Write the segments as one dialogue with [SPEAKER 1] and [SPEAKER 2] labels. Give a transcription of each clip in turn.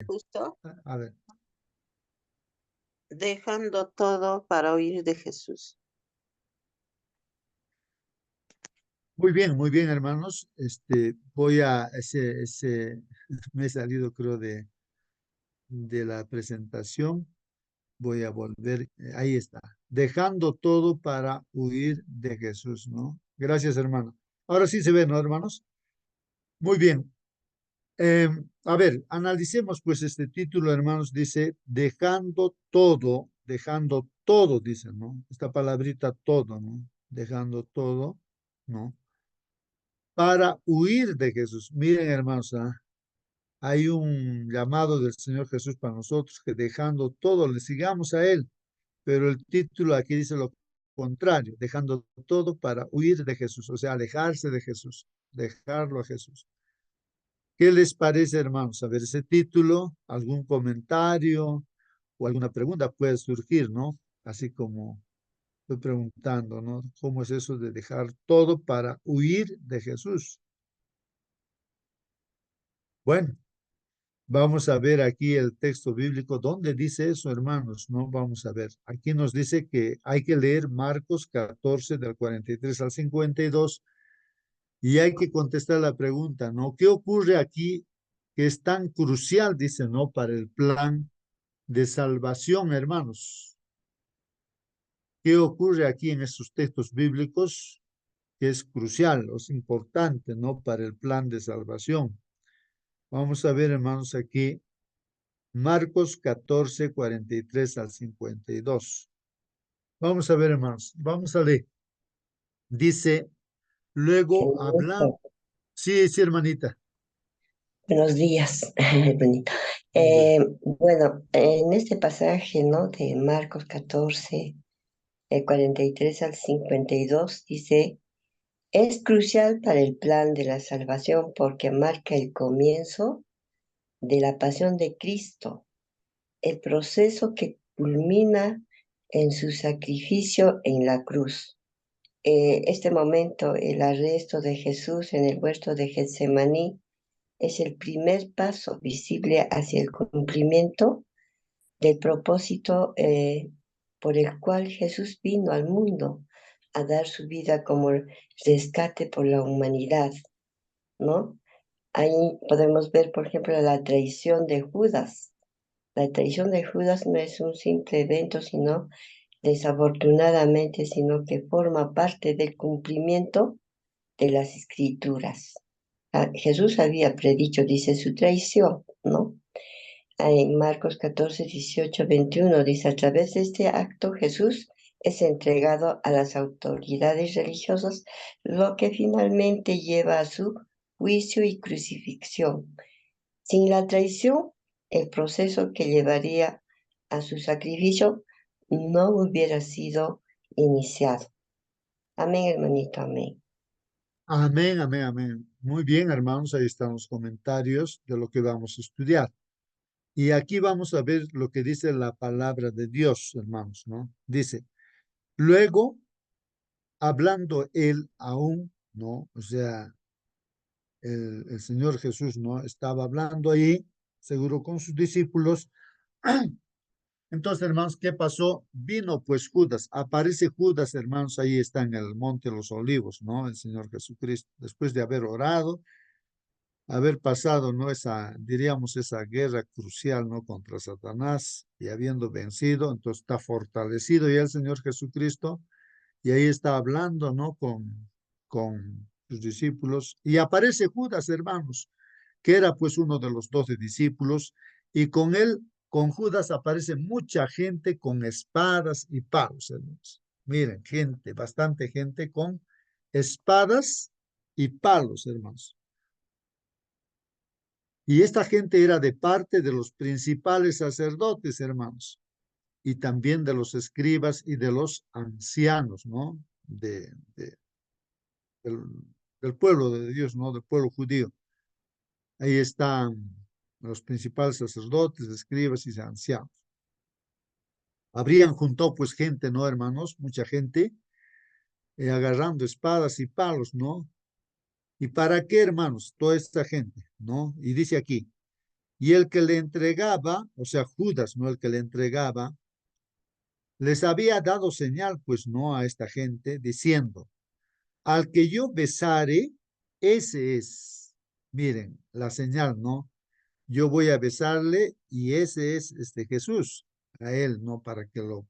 [SPEAKER 1] Justo
[SPEAKER 2] A ver.
[SPEAKER 1] dejando todo para huir de Jesús.
[SPEAKER 2] Muy bien, hermanos. Voy a me he salido, creo, de la presentación. Voy a volver, ahí está. Dejando todo para huir de Jesús, ¿no? Gracias, hermano. Ahora sí se ve, ¿no, hermanos? Muy bien. A ver, analicemos pues este título, hermanos. Dice, dejando todo, dice, ¿no? Esta palabrita todo, ¿no? Dejando todo, ¿no? Para huir de Jesús. Miren, hermanos, hay un llamado del Señor Jesús para nosotros, que dejando todo, le sigamos a Él. Pero el título aquí dice lo contrario, dejando todo para huir de Jesús, o sea, alejarse de Jesús, dejarlo a Jesús. ¿Qué les parece, hermanos? A ver, ese título, algún comentario o alguna pregunta puede surgir, ¿no? Así como estoy preguntando, ¿no? ¿Cómo es eso de dejar todo para huir de Jesús? Bueno, vamos a ver aquí el texto bíblico. ¿Dónde dice eso, hermanos? No, vamos a ver. Aquí nos dice que hay que leer Marcos 14 del 43 al 52 y hay que contestar la pregunta, ¿no? ¿Qué ocurre aquí que es tan crucial, dice, ¿no? Para el plan de salvación, hermanos. ¿Qué ocurre aquí en estos textos bíblicos que es crucial, o es importante, ¿no? Para el plan de salvación. Vamos a ver, hermanos, aquí Marcos 14, 43 al 52. Vamos a ver, hermanos, vamos a leer. Dice, luego hablan. Sí, sí, hermanita.
[SPEAKER 3] Buenos días, Benita.
[SPEAKER 2] Muy bien.
[SPEAKER 3] Bueno, en este pasaje, ¿no? De Marcos 14, 43 al 52, dice, es crucial para el plan de la salvación porque marca el comienzo de la pasión de Cristo, el proceso que culmina en su sacrificio en la cruz. Este momento, el arresto de Jesús en el huerto de Getsemaní, es el primer paso visible hacia el cumplimiento del propósito por el cual Jesús vino al mundo a dar su vida como rescate por la humanidad, ¿no? Ahí podemos ver, por ejemplo, la traición de Judas. La traición de Judas no es un simple evento, sino desafortunadamente, sino que forma parte del cumplimiento de las escrituras. Jesús había predicho, dice, su traición, ¿no? En Marcos 14, 18, 21 dice, a través de este acto Jesús es entregado a las autoridades religiosas, lo que finalmente lleva a su juicio y crucifixión. Sin la traición, el proceso que llevaría a su sacrificio no hubiera sido iniciado. Amén, hermanito, amén.
[SPEAKER 2] Amén, amén, amén. Muy bien, hermanos, ahí están los comentarios de lo que vamos a estudiar. Y aquí vamos a ver lo que dice la palabra de Dios, hermanos, ¿no? Dice, luego, hablando él aún, ¿no? O sea, el Señor Jesús, ¿no? Estaba hablando ahí, seguro con sus discípulos. Entonces, hermanos, ¿qué pasó? Vino pues Judas, aparece Judas, hermanos, ahí está en el Monte de los Olivos, ¿no? El Señor Jesucristo, después de haber orado, haber pasado, ¿no? Diríamos, esa guerra crucial, ¿no? Contra Satanás y habiendo vencido, entonces está fortalecido ya el Señor Jesucristo y ahí está hablando, ¿no? Con sus discípulos y aparece Judas, hermanos, que era pues uno de los 12 discípulos y con él, con Judas aparece mucha gente con espadas y palos, hermanos. Miren, gente, bastante gente con espadas y palos, hermanos. Y esta gente era de parte de los principales sacerdotes, hermanos, y también de los escribas y de los ancianos, ¿no? Del, del pueblo de Dios, ¿no? Del pueblo judío. Ahí están los principales sacerdotes, escribas y ancianos. Habrían juntado pues gente, ¿no, hermanos? Mucha gente agarrando espadas y palos, ¿no? ¿Y para qué, hermanos? Toda esta gente, ¿no? Y dice aquí, Y el que le entregaba, o sea, Judas, ¿no? El que le entregaba, les había dado señal, pues no a esta gente, diciendo, al que yo besare, ese es. Miren, la señal, ¿no? Yo voy a besarle y ese es Jesús, a él, ¿no? Para que lo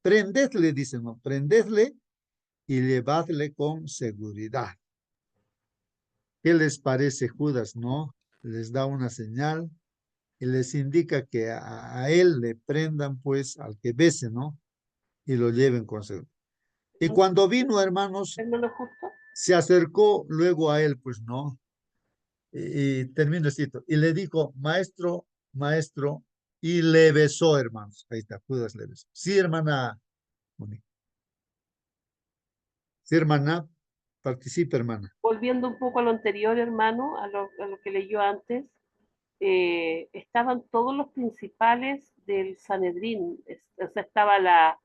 [SPEAKER 2] prendedle, dicen, ¿no? Prendedle y llevadle con seguridad. ¿Qué les parece Judas, no? Les da una señal y les indica que a él le prendan, pues, al que bese, ¿no? Y lo lleven con seguridad. Y cuando vino, hermanos,
[SPEAKER 4] Hermano Justo.
[SPEAKER 2] se acercó luego a él, pues, ¿no? Y termino el cito. Y le dijo, maestro, maestro, y le besó, hermanos. Ahí está, Judas le besó. Sí, hermana. Moni. Sí, hermana. Participa, hermana.
[SPEAKER 4] Volviendo un poco a lo anterior, hermano, a lo que leyó antes, estaban todos los principales del Sanedrín, o sea, estaba la,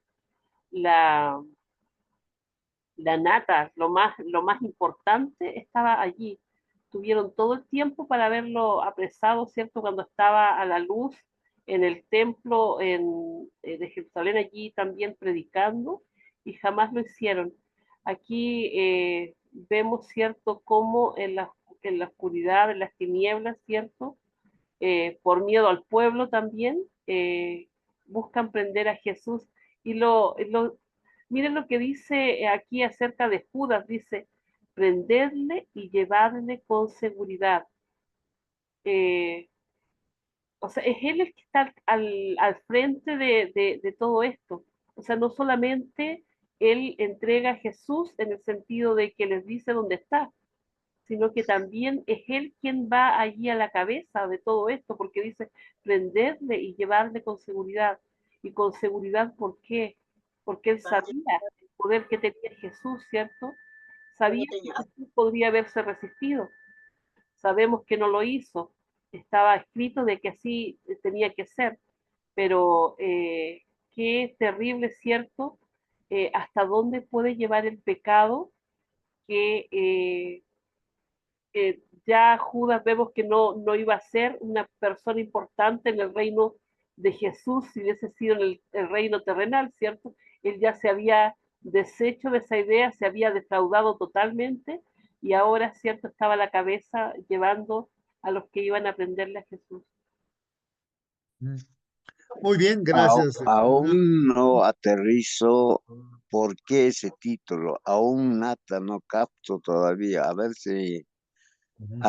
[SPEAKER 4] la nata, lo más importante estaba allí. Tuvieron todo el tiempo para haberlo apresado, ¿cierto? Cuando estaba a la luz en el templo de Jerusalén, allí también predicando, y jamás lo hicieron. Aquí vemos, ¿cierto?, cómo en la oscuridad, en las tinieblas, ¿cierto?, por miedo al pueblo también, buscan prender a Jesús. Y miren lo que dice aquí acerca de Judas, dice, prenderle y llevarle con seguridad. Eh, o sea, es él el que está al frente de todo esto. O sea, no solamente él entrega a Jesús en el sentido de que les dice dónde está, sino que también es él quien va allí a la cabeza de todo esto, porque dice prenderle y llevarle con seguridad. Y con seguridad, ¿por qué? Porque él sabía el poder que tenía Jesús, ¿cierto? Sabía que Jesús podría haberse resistido. Sabemos que no lo hizo. Estaba escrito de que así tenía que ser. Pero qué terrible, ¿cierto? Hasta dónde puede llevar el pecado que ya Judas vemos que no iba a ser una persona importante en el reino de Jesús si hubiese sido en el reino terrenal, ¿cierto? Él ya se había deshecho de esa idea, se había defraudado totalmente y ahora, ¿cierto?, estaba a la cabeza llevando a los que iban a aprenderle a Jesús.
[SPEAKER 2] Muy bien, gracias, hermana.
[SPEAKER 5] Aún no aterrizo. ¿Por qué ese título? Aún nada, no capto todavía. A ver si
[SPEAKER 2] Ujú,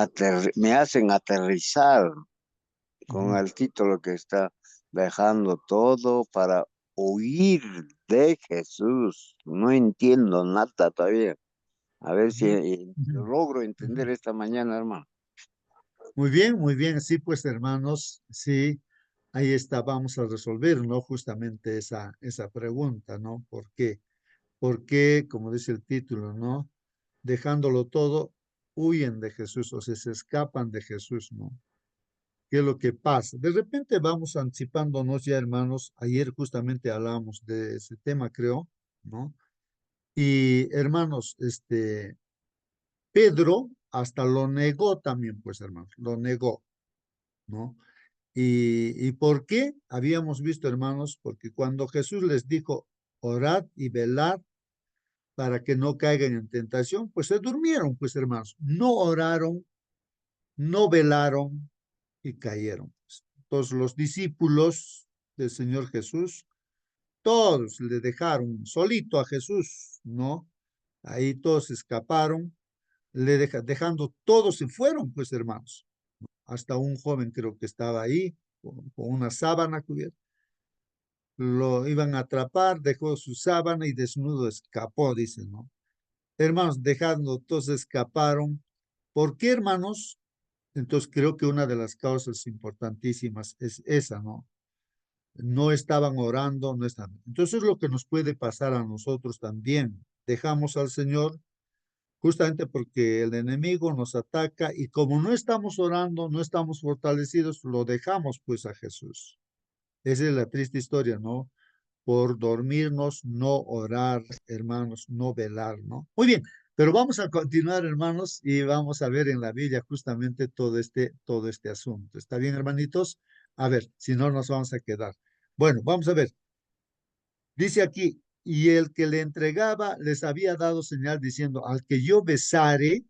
[SPEAKER 5] me hacen aterrizar con
[SPEAKER 2] ujú.
[SPEAKER 5] el título que está dejando todo para huir de Jesús. No entiendo nada todavía. A ver si
[SPEAKER 2] Ujú, ujú,
[SPEAKER 5] logro
[SPEAKER 2] ujú.
[SPEAKER 5] entender esta mañana, hermano.
[SPEAKER 2] Muy bien, sí, pues hermanos, sí, ahí está, vamos a resolver, ¿no? Justamente esa pregunta, ¿no? ¿Por qué? ¿Por qué, como dice el título, ¿no? Dejándolo todo, huyen de Jesús, o sea, se escapan de Jesús, ¿no? ¿Qué es lo que pasa? De repente vamos anticipándonos ya, hermanos, ayer justamente hablamos de ese tema, creo, ¿no? Y hermanos, Pedro hasta lo negó también, pues hermanos, lo negó, ¿no? ¿Y por qué? Habíamos visto, hermanos, porque cuando Jesús les dijo, orad y velad para que no caigan en tentación, pues se durmieron, pues hermanos, no oraron, no velaron y cayeron. Entonces los discípulos del Señor Jesús, todos le dejaron solito a Jesús, ¿no? Ahí todos escaparon, dejando, todos se fueron, pues hermanos. Hasta un joven creo que estaba ahí con una sábana cubierta. Lo iban a atrapar, dejó su sábana y desnudo escapó, dice, ¿no? Hermanos, dejando, todos escaparon. ¿Por qué, hermanos? Entonces creo que una de las causas importantísimas es esa, ¿no? No estaban orando, no estaban. Entonces lo que nos puede pasar a nosotros también. Dejamos al Señor justamente porque el enemigo nos ataca y como no estamos orando, no estamos fortalecidos, lo dejamos pues a Jesús. Esa es la triste historia, ¿no? Por dormirnos, no orar, hermanos, no velar, ¿no? Muy bien, Pero vamos a continuar, hermanos, y vamos a ver en la Biblia justamente todo este asunto. ¿Está bien, hermanitos? A ver, si no nos vamos a quedar. Bueno, vamos a ver. Dice aquí, y el que le entregaba les había dado señal diciendo, al que yo besare,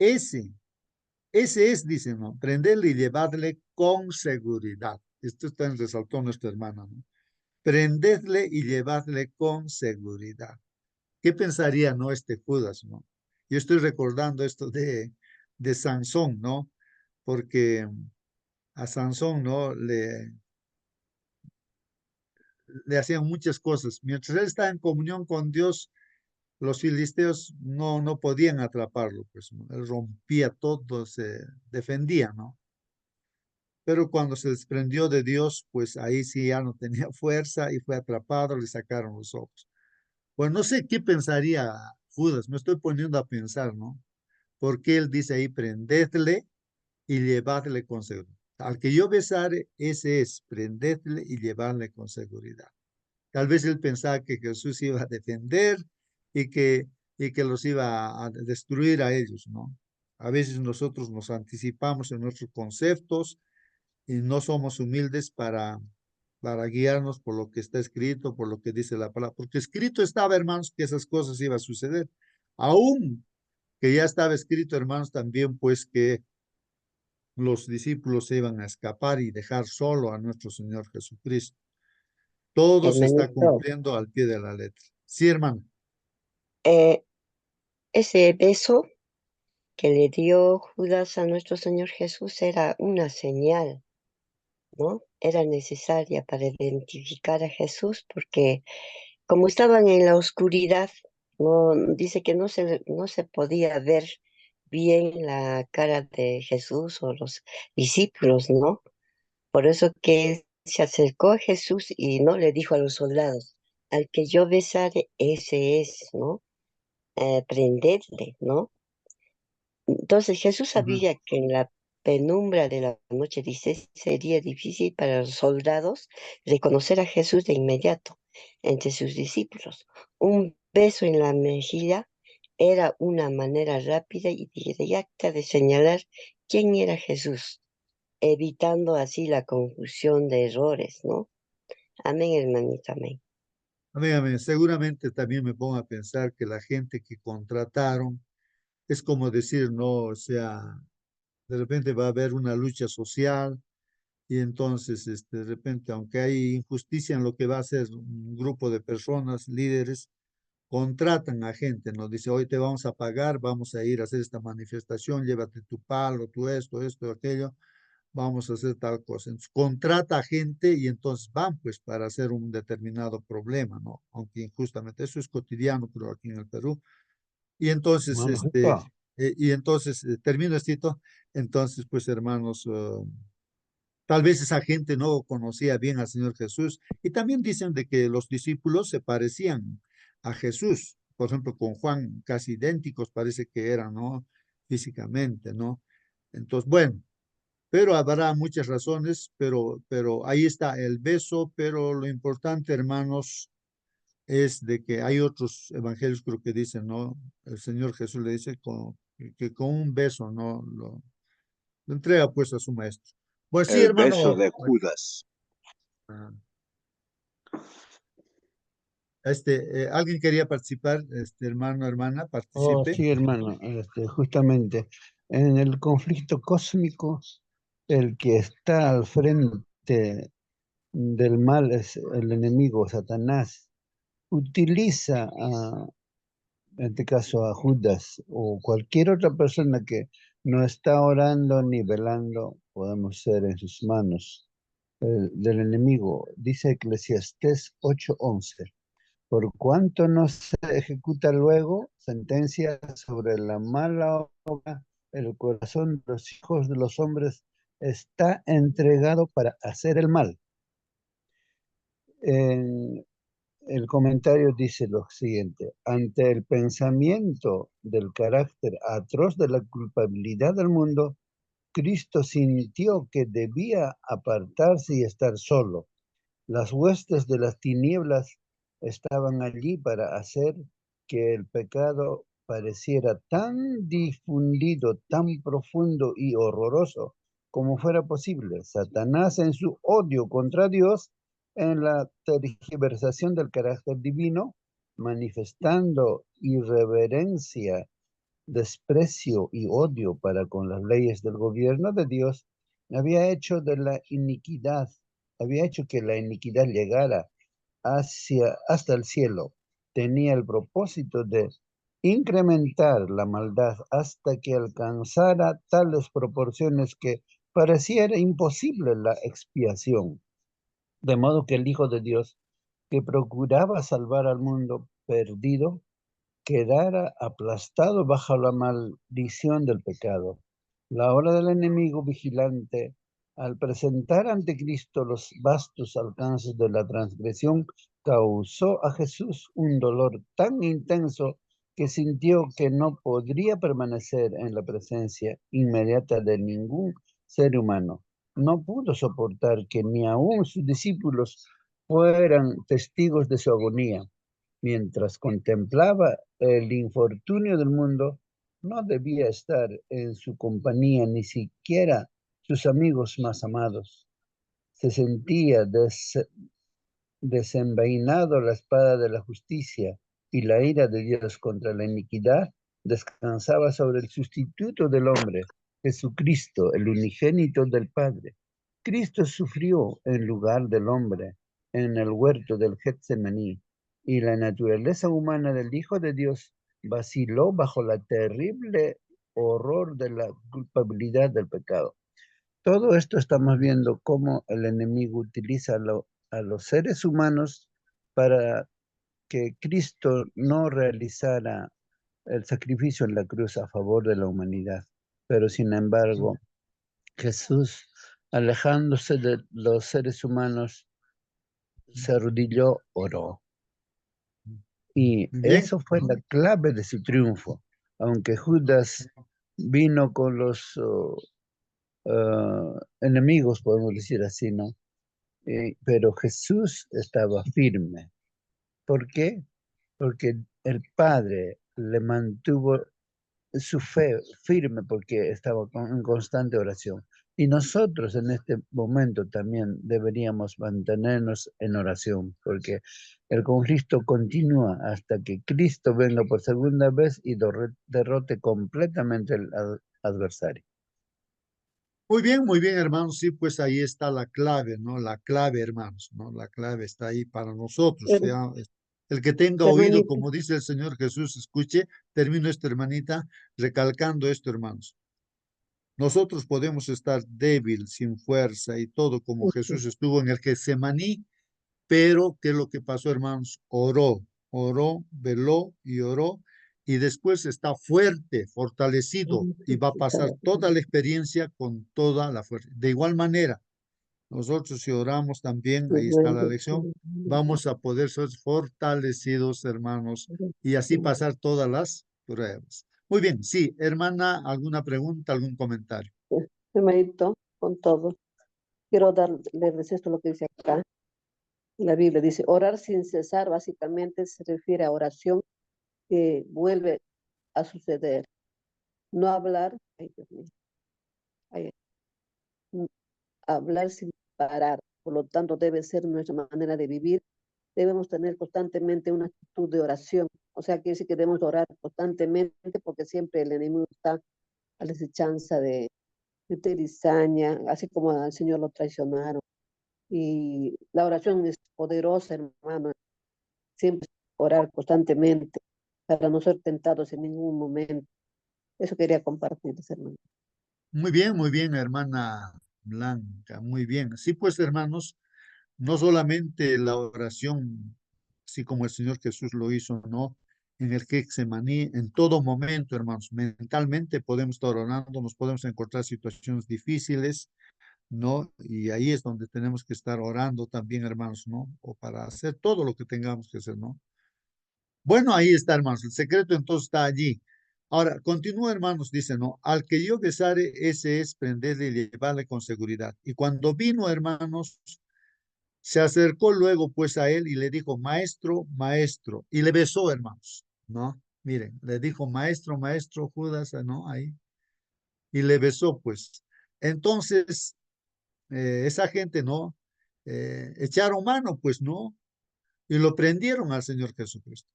[SPEAKER 2] ese, ese es, dice, ¿no? Prenderle y llevarle con seguridad. Esto está en resaltó nuestra hermana, ¿no? Prendedle y llevadle con seguridad. ¿Qué pensaría, no, este Judas, no? Yo estoy recordando esto de Sansón, ¿no? Porque a Sansón, ¿no? Le hacían muchas cosas. Mientras él estaba en comunión con Dios, los filisteos no podían atraparlo, pues, ¿no? Él rompía todo, se defendía, ¿no? Pero cuando se desprendió de Dios, pues ahí sí ya no tenía fuerza y fue atrapado, le sacaron los ojos. Pues no sé qué pensaría Judas, me estoy poniendo a pensar, ¿no? Porque él dice ahí, prendedle y llevadle con seguridad. Al que yo besare, ese es, prendedle y llevarle con seguridad. Tal vez él pensaba que Jesús iba a defender y que los iba a destruir a ellos, ¿no? A veces nosotros nos anticipamos en nuestros conceptos y no somos humildes para guiarnos por lo que está escrito, por lo que dice la palabra. Porque escrito estaba, hermanos, que esas cosas iban a suceder. Aún que ya estaba escrito, hermanos, también pues que los discípulos se iban a escapar y dejar solo a nuestro Señor Jesucristo. Todo se está
[SPEAKER 3] Hermanito,
[SPEAKER 2] cumpliendo al pie de la letra. Sí, hermano.
[SPEAKER 3] eh, ese beso que le dio Judas a nuestro Señor Jesús era una señal, ¿no? Era necesaria para identificar a Jesús porque como estaban en la oscuridad, no, dice que no se podía ver bien la cara de Jesús o los discípulos, ¿no? Por eso que él se acercó a Jesús y no le dijo a los soldados, al que yo besare, ese es, ¿no? Prendedle, ¿no? Entonces Jesús
[SPEAKER 2] Ajá.
[SPEAKER 3] sabía que en la penumbra de la noche, dice, sería difícil para los soldados reconocer a Jesús de inmediato entre sus discípulos. Un beso en la mejilla era una manera rápida y directa de señalar quién era Jesús, evitando así la confusión de errores, ¿no? Amén, hermanita, amén.
[SPEAKER 2] Amén, amén. Seguramente también me pongo a pensar que la gente que contrataron es como decir, no, o sea, de repente va a haber una lucha social y entonces, de repente, aunque hay injusticia en lo que va a hacer un grupo de personas, líderes, contratan a gente, nos dice, hoy te vamos a pagar, vamos a ir a hacer esta manifestación, llévate tu palo, tu esto, aquello, vamos a hacer tal cosa. Entonces, contrata a gente y entonces van pues para hacer un determinado problema, ¿no? Aunque injustamente, eso es cotidiano, pero aquí en el Perú. Y entonces,
[SPEAKER 6] Hermanito,
[SPEAKER 2] termino estito, entonces, pues hermanos, tal vez esa gente no conocía bien al Señor Jesús. Y también dicen de que los discípulos se parecían a Jesús. Por ejemplo, con Juan, casi idénticos parece que eran, ¿no? Físicamente, ¿no? Entonces, bueno, pero habrá muchas razones, pero ahí está el beso, pero lo importante, hermanos, es de que hay otros evangelios creo que dicen, ¿no? El Señor Jesús le dice que con un beso, ¿no? Lo entrega pues a su maestro. Pues sí,
[SPEAKER 5] El beso
[SPEAKER 2] hermano.
[SPEAKER 5] de Judas.
[SPEAKER 2] Ah, ¿alguien quería participar? Hermano, hermana,
[SPEAKER 6] oh
[SPEAKER 2] participe.
[SPEAKER 6] sí, hermano, justamente en el conflicto cósmico, el que está al frente del mal es el enemigo, Satanás. Utiliza, en este caso, a Judas o cualquier otra persona que no está orando ni velando, podemos ser en sus manos del enemigo. Dice Eclesiastés 8:11. Por cuanto no se ejecuta luego sentencia sobre la mala obra, el corazón de los hijos de los hombres está entregado para hacer el mal. En el comentario dice lo siguiente: ante el pensamiento del carácter atroz de la culpabilidad del mundo, Cristo sintió que debía apartarse y estar solo. Las huestes de las tinieblas estaban allí para hacer que el pecado pareciera tan difundido, tan profundo y horroroso como fuera posible. Satanás, en su odio contra Dios, en la tergiversación del carácter divino, manifestando irreverencia, desprecio y odio para con las leyes del gobierno de Dios, había hecho que la iniquidad llegara hasta el cielo. Tenía el propósito de incrementar la maldad hasta que alcanzara tales proporciones que pareciera imposible la expiación. De modo que el Hijo de Dios, que procuraba salvar al mundo perdido, quedara aplastado bajo la maldición del pecado. La hora del enemigo vigilante, al presentar ante Cristo los vastos alcances de la transgresión, causó a Jesús un dolor tan intenso que sintió que no podría permanecer en la presencia inmediata de ningún ser humano. No pudo soportar que ni aun sus discípulos fueran testigos de su agonía. Mientras contemplaba el infortunio del mundo, no debía estar en su compañía ni siquiera sus amigos más amados. Se sentía desenvainado la espada de la justicia y la ira de Dios contra la iniquidad descansaba sobre el sustituto del hombre, Jesucristo, el unigénito del Padre. Cristo sufrió en lugar del hombre en el huerto del Getsemaní, y la naturaleza humana del Hijo de Dios vaciló bajo la terrible horror de la culpabilidad del pecado. Todo esto estamos viendo cómo el enemigo utiliza a los seres humanos para que Cristo no realizara el sacrificio en la cruz a favor de la humanidad. Pero sin embargo, Jesús, alejándose de los seres humanos, se arrodilló, oró. Y
[SPEAKER 2] Muy bien.
[SPEAKER 6] eso fue la clave de su triunfo. Aunque Judas vino con los enemigos, podemos decir así, ¿no? Pero Jesús estaba firme. ¿Por qué? Porque el Padre le mantuvo su fe firme porque estaba en constante oración. Y nosotros en este momento también deberíamos mantenernos en oración, porque el conflicto continúa hasta que Cristo venga por segunda vez y derrote completamente al adversario.
[SPEAKER 2] Muy bien, hermanos. Sí, pues ahí está la clave, ¿no? La clave, hermanos, ¿no? La clave está ahí para nosotros. Ya, el que tenga oído,
[SPEAKER 1] Hermanita,
[SPEAKER 2] como dice el Señor Jesús, escuche. Termino esto, hermanita, recalcando esto, hermanos. Nosotros podemos estar débil, sin fuerza y todo, como Jesús estuvo en el Getsemaní, pero ¿qué es lo que pasó, hermanos? Oró, veló y oró, y después está fuerte, fortalecido, y va a pasar toda la experiencia con toda la fuerza. De igual manera, nosotros si oramos también, ahí está la lección, vamos a poder ser fortalecidos, hermanos, y así pasar todas las pruebas. Muy bien, sí, hermana, ¿alguna pregunta, algún comentario?
[SPEAKER 1] hermanito, con todo. Quiero leerles esto lo que dice acá. La Biblia dice, orar sin cesar básicamente se refiere a oración que vuelve a suceder. No hablar, ay Dios mío, ay, hablar sin parar. Por lo tanto, debe ser nuestra manera de vivir. Debemos tener constantemente una actitud de oración. O sea, quiere decir que debemos orar constantemente porque siempre el enemigo está a la acechanza de cizaña, así como al Señor lo traicionaron. Y la oración es poderosa, hermano. Siempre orar constantemente para no ser tentados en ningún momento. Eso quería compartirles, hermano.
[SPEAKER 2] Muy bien, hermana Blanca, muy bien. Sí, pues, hermanos, no solamente la oración, así como el Señor Jesús lo hizo, ¿no? En el Getsemaní, en todo momento, hermanos, mentalmente podemos estar orando, nos podemos encontrar situaciones difíciles, ¿no? Y ahí es donde tenemos que estar orando también, hermanos, ¿no? O para hacer todo lo que tengamos que hacer, ¿no? Bueno, ahí está, hermanos, el secreto entonces está allí. Ahora, continúa, hermanos, dice, ¿no? Al que yo besare, ese es prenderle y llevarle con seguridad. Y cuando vino, hermanos, se acercó luego pues a él y le dijo, maestro, maestro, y le besó, hermanos, ¿no? Miren, le dijo, maestro, maestro, Judas, ¿no? Ahí. Y le besó, pues. Entonces, esa gente, ¿no? Echaron mano, pues, ¿no? Y lo prendieron al Señor Jesucristo.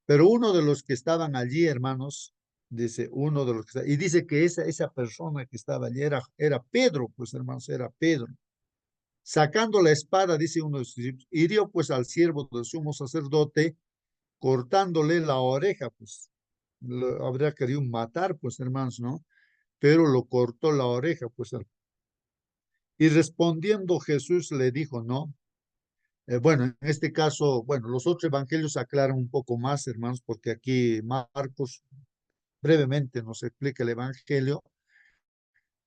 [SPEAKER 2] Pero uno de los que estaban allí, hermanos, dice, uno de los que y dice que esa persona que estaba allí era Pedro, pues, hermanos, era Pedro. Sacando la espada, dice uno de sus discípulos, hirió pues al siervo del sumo sacerdote, cortándole la oreja, pues, lo habría querido matar, pues, hermanos, ¿no? Pero lo cortó la oreja, pues. Y respondiendo Jesús le dijo, no. Bueno, en este caso, bueno, los otros evangelios aclaran un poco más, hermanos, porque aquí Marcos brevemente nos explica el evangelio,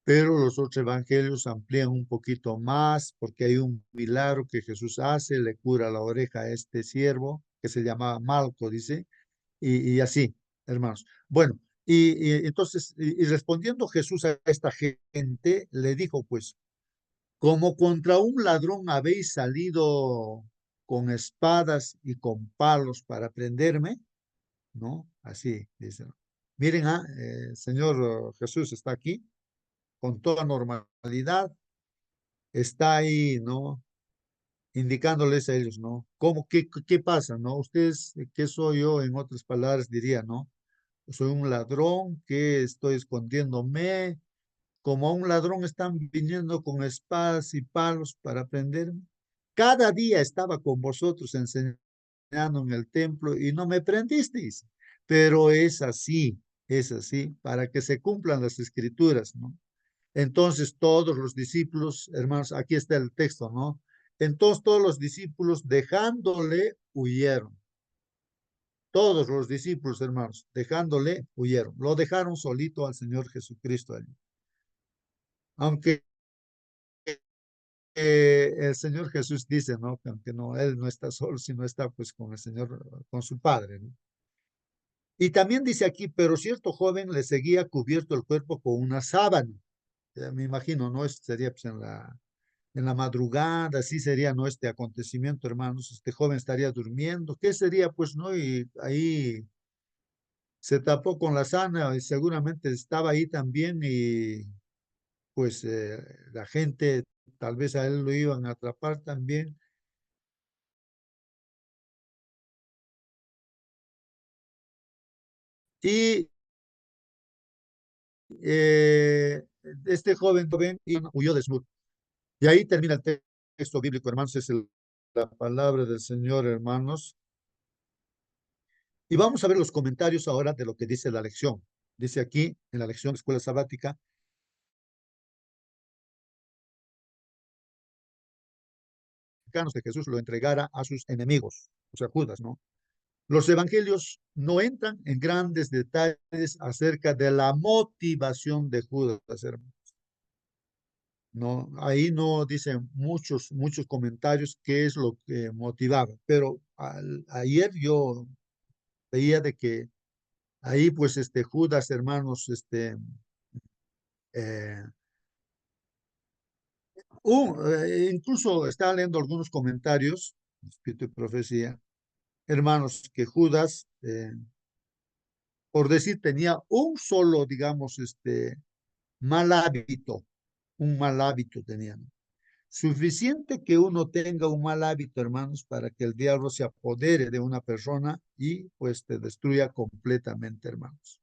[SPEAKER 2] pero los otros evangelios amplían un poquito más, porque hay un milagro que Jesús hace, le cura la oreja a este siervo, que se llamaba Malco, dice, y así, hermanos. Bueno, y entonces, y respondiendo Jesús a esta gente, le dijo, pues, como contra un ladrón habéis salido con espadas y con palos para prenderme, ¿no? Así dice. Miren, Señor Jesús está aquí con toda normalidad, está ahí, ¿no? Indicándoles a ellos, ¿no? ¿Cómo, qué pasa, ¿no? Ustedes, ¿qué soy yo? En otras palabras diría, ¿no? Soy un ladrón que estoy escondiéndome, como a un ladrón están viniendo con espadas y palos para prenderme. Cada día estaba con vosotros enseñando en el templo y no me prendisteis. Pero es así, para que se cumplan las escrituras, ¿no? Entonces todos los discípulos, hermanos, aquí está el texto, ¿no? Entonces todos los discípulos dejándole huyeron. Todos los discípulos, hermanos, dejándole huyeron. Lo dejaron solito al Señor Jesucristo allí. Aunque el Señor Jesús dice, ¿no? Que aunque no, Él no está solo, sino está pues con el Señor, con su Padre, ¿no? Y también dice aquí, pero cierto joven le seguía cubierto el cuerpo con una sábana. Me imagino, ¿no? Esto sería pues en la madrugada, así sería, ¿no? Este acontecimiento, hermanos. Este joven estaría durmiendo. ¿Qué sería, pues, no? Y ahí se tapó con la sábana y seguramente estaba ahí también y pues la gente, tal vez a él lo iban a atrapar también. Y eh, este joven huyó desnudo. Y ahí termina el texto bíblico, hermanos, es la palabra del Señor, hermanos. Y vamos a ver los comentarios ahora de lo que dice la lección. Dice aquí, en la lección de escuela sabática, que Jesús lo entregara a sus enemigos, o sea, Judas, ¿no? Los evangelios no entran en grandes detalles acerca de la motivación de Judas, hermanos. No, ahí no dicen muchos comentarios qué es lo que motivaba, pero ayer yo veía de que ahí pues Judas, hermanos, eh, incluso estaba leyendo algunos comentarios, Espíritu y Profecía, hermanos, que Judas, por decir, tenía un solo, digamos, mal hábito, un mal hábito tenía, ¿no? Suficiente que uno tenga un mal hábito, hermanos, para que el diablo se apodere de una persona y pues te destruya completamente, hermanos.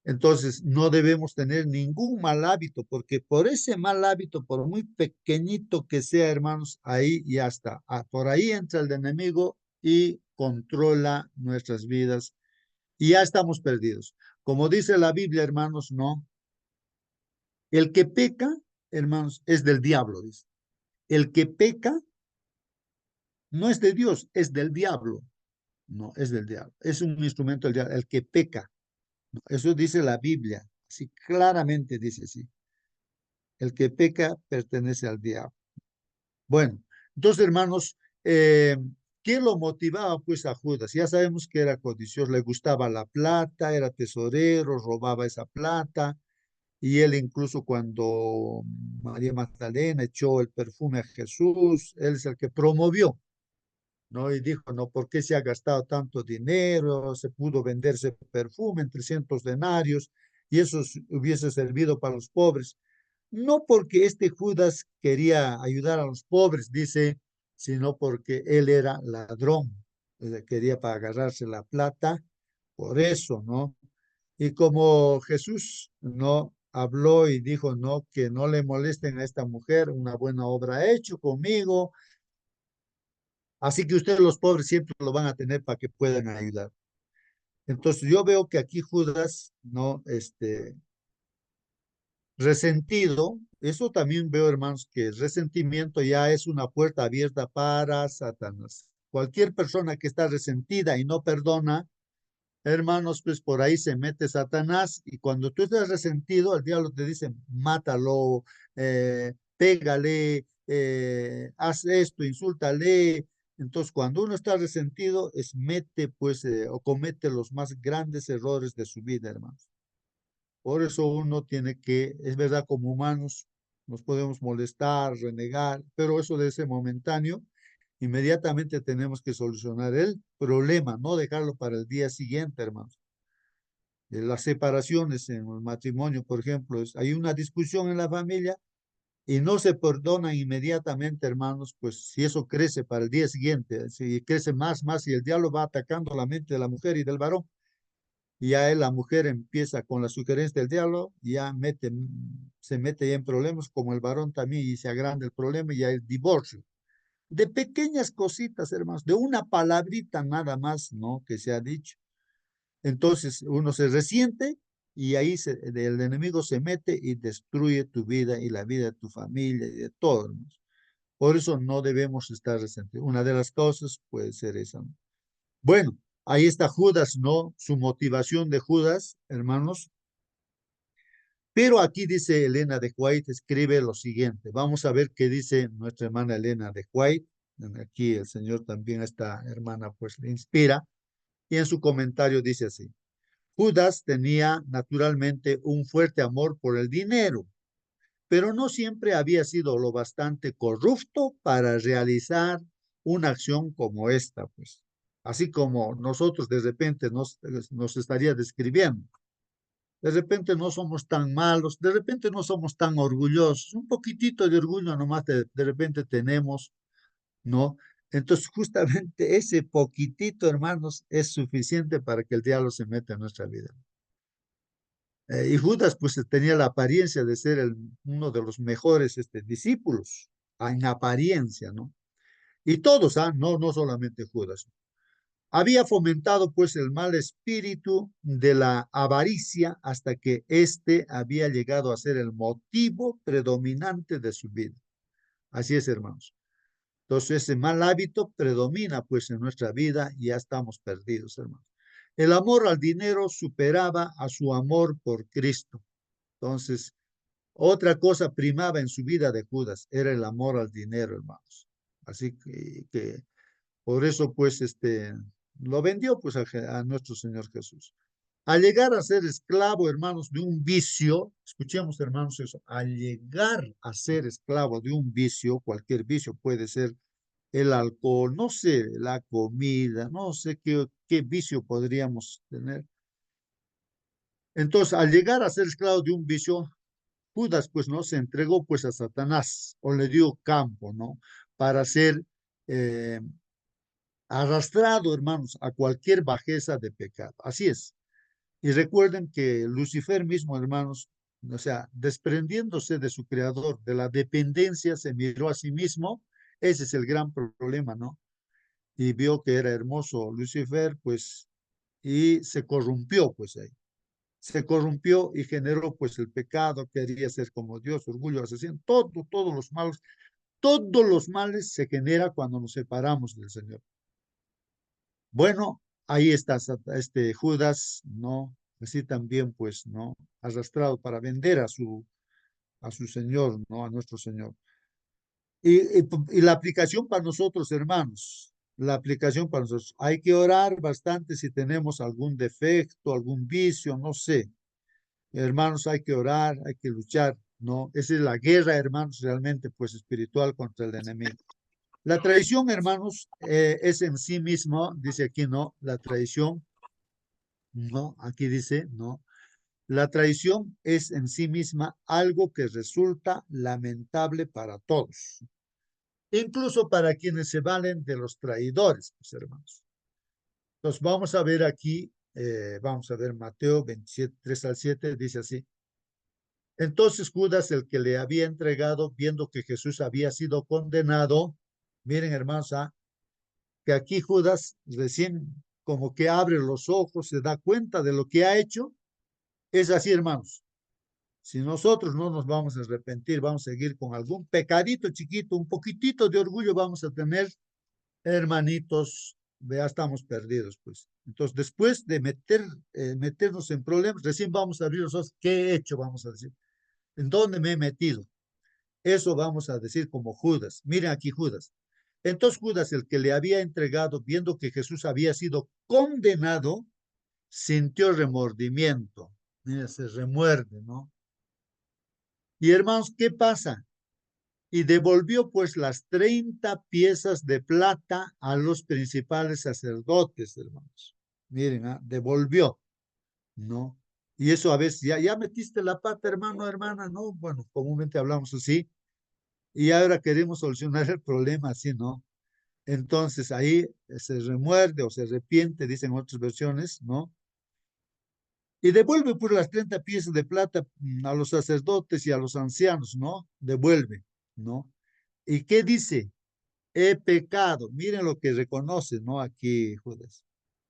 [SPEAKER 2] Entonces, no debemos tener ningún mal hábito, porque por ese mal hábito, por muy pequeñito que sea, hermanos, ahí ya está. Por ahí entra el enemigo y controla nuestras vidas y ya estamos perdidos. Como dice la Biblia, hermanos, no. El que peca, hermanos, es del diablo, dice. El que peca no es de Dios, es del diablo. No, es del diablo. Es un instrumento del diablo, el que peca. No, eso dice la Biblia. Sí, claramente dice así. El que peca pertenece al diablo. Bueno, entonces, hermanos, ¿qué lo motivaba pues a Judas? Ya sabemos que era codicioso, le gustaba la plata, era tesorero, robaba esa plata, y él incluso cuando María Magdalena echó el perfume a Jesús, él es el que promovió, ¿no? Y dijo, ¿no? ¿Por qué se ha gastado tanto dinero? Se pudo venderse perfume en 300 denarios y eso hubiese servido para los pobres. No porque este Judas quería ayudar a los pobres, dice, sino porque él era ladrón, quería para agarrarse la plata, por eso, ¿no? Y como Jesús no habló y dijo, no, que no le molesten a esta mujer, una buena obra ha hecho conmigo, así que ustedes los pobres siempre lo van a tener para que puedan ayudar. Entonces yo veo que aquí Judas, no, resentido, eso también veo, hermanos, que el resentimiento ya es una puerta abierta para Satanás. Cualquier persona que está resentida y no perdona, hermanos, pues por ahí se mete Satanás y cuando tú estás resentido, el diablo te dice, mátalo, pégale, haz esto, insúltale. Entonces, cuando uno está resentido, mete pues o comete los más grandes errores de su vida, hermanos. Por eso uno tiene que, es verdad, como humanos nos podemos molestar, renegar, pero eso debe ser momentáneo. Inmediatamente tenemos que solucionar el problema, no dejarlo para el día siguiente, hermanos. Las separaciones en el matrimonio, por ejemplo, hay una discusión en la familia y no se perdonan inmediatamente, hermanos, pues si eso crece para el día siguiente, si crece más, y el diablo va atacando la mente de la mujer y del varón, y ya la mujer empieza con la sugerencia del diablo, ya se mete ya en problemas, como el varón también, y se agranda el problema y ya el divorcio. De pequeñas cositas, hermanos, de una palabrita nada más, ¿no? Que se ha dicho. Entonces uno se resiente y ahí el enemigo se mete y destruye tu vida y la vida de tu familia y de todos, hermanos. Por eso no debemos estar resentidos. Una de las causas puede ser esa, ¿no? Bueno, ahí está Judas, ¿no? Su motivación de Judas, hermanos. Pero aquí dice Elena de White, escribe lo siguiente. Vamos a ver qué dice nuestra hermana Elena de White. Aquí el Señor también a esta hermana pues le inspira. Y en su comentario dice así. Judas tenía naturalmente un fuerte amor por el dinero, pero no siempre había sido lo bastante corrupto para realizar una acción como esta, pues. Así como nosotros de repente nos estaría describiendo. De repente no somos tan malos, de repente no somos tan orgullosos, un poquitito de orgullo nomás de repente tenemos, ¿no? Entonces justamente ese poquitito, hermanos, es suficiente para que el diablo se meta en nuestra vida. Y Judas pues tenía la apariencia de ser uno de los mejores discípulos, en apariencia, ¿no? Y todos, no solamente Judas. Había fomentado pues el mal espíritu de la avaricia hasta que éste había llegado a ser el motivo predominante de su vida. Así es, hermanos. Entonces ese mal hábito predomina pues en nuestra vida y ya estamos perdidos, hermanos. El amor al dinero superaba a su amor por Cristo. Entonces, otra cosa primaba en su vida de Judas, era el amor al dinero, hermanos. Así que por eso, pues, lo vendió, pues, a nuestro Señor Jesús. Al llegar a ser esclavo, hermanos, de un vicio, escuchemos, hermanos, eso, al llegar a ser esclavo de un vicio, cualquier vicio puede ser el alcohol, no sé, la comida, no sé qué vicio podríamos tener. Entonces, al llegar a ser esclavo de un vicio, Judas, pues, ¿no? Se entregó, pues, a Satanás, o le dio campo, ¿no? Para ser eh, arrastrado, hermanos, a cualquier bajeza de pecado. Así es. Y recuerden que Lucifer mismo, hermanos, o sea, desprendiéndose de su creador, de la dependencia, se miró a sí mismo. Ese es el gran problema, ¿no? Y vio que era hermoso Lucifer, pues, y se corrompió, pues, ahí. Se corrompió y generó pues el pecado, quería ser como Dios, orgullo, asesino, todos los males se genera cuando nos separamos del Señor. Bueno, ahí está Judas, ¿no? Así también pues, ¿no? Arrastrado para vender a su Señor, ¿no? A nuestro Señor. Y la aplicación para nosotros, hermanos, la aplicación para nosotros, hay que orar bastante si tenemos algún defecto, algún vicio, no sé. Hermanos, hay que orar, hay que luchar, ¿no? Esa es la guerra, hermanos, realmente, pues espiritual contra el enemigo. La traición, hermanos, es en sí mismo, dice aquí, no, la traición, no, aquí dice, no. La traición es en sí misma algo que resulta lamentable para todos, incluso para quienes se valen de los traidores, mis hermanos. Entonces vamos a ver aquí, vamos a ver Mateo 27, 3 al 7, dice así. Entonces Judas, el que le había entregado, viendo que Jesús había sido condenado, miren hermanos, que aquí Judas recién como que abre los ojos, se da cuenta de lo que ha hecho. Es así, hermanos. Si nosotros no nos vamos a arrepentir, vamos a seguir con algún pecadito chiquito, un poquitito de orgullo vamos a tener, hermanitos, ya estamos perdidos, pues. Entonces, después de meternos en problemas, recién vamos a abrir los ojos. ¿Qué he hecho? Vamos a decir. ¿En dónde me he metido? Eso vamos a decir como Judas. Miren aquí Judas. Entonces Judas, el que le había entregado, viendo que Jesús había sido condenado, sintió remordimiento. Mira, se remuerde, ¿no? Y hermanos, ¿qué pasa? Y devolvió pues las 30 piezas de plata a los principales sacerdotes, hermanos. Miren, devolvió, ¿no? Y eso a veces, ya metiste la pata, hermano, hermana, ¿no? Bueno, comúnmente hablamos así. Y ahora queremos solucionar el problema así, ¿no? Entonces ahí se remuerde o se arrepiente, dicen otras versiones, ¿no? Y devuelve pues las 30 piezas de plata a los sacerdotes y a los ancianos, ¿no? Devuelve, ¿no? ¿Y qué dice? He pecado. Miren lo que reconoce, ¿no? Aquí Judas.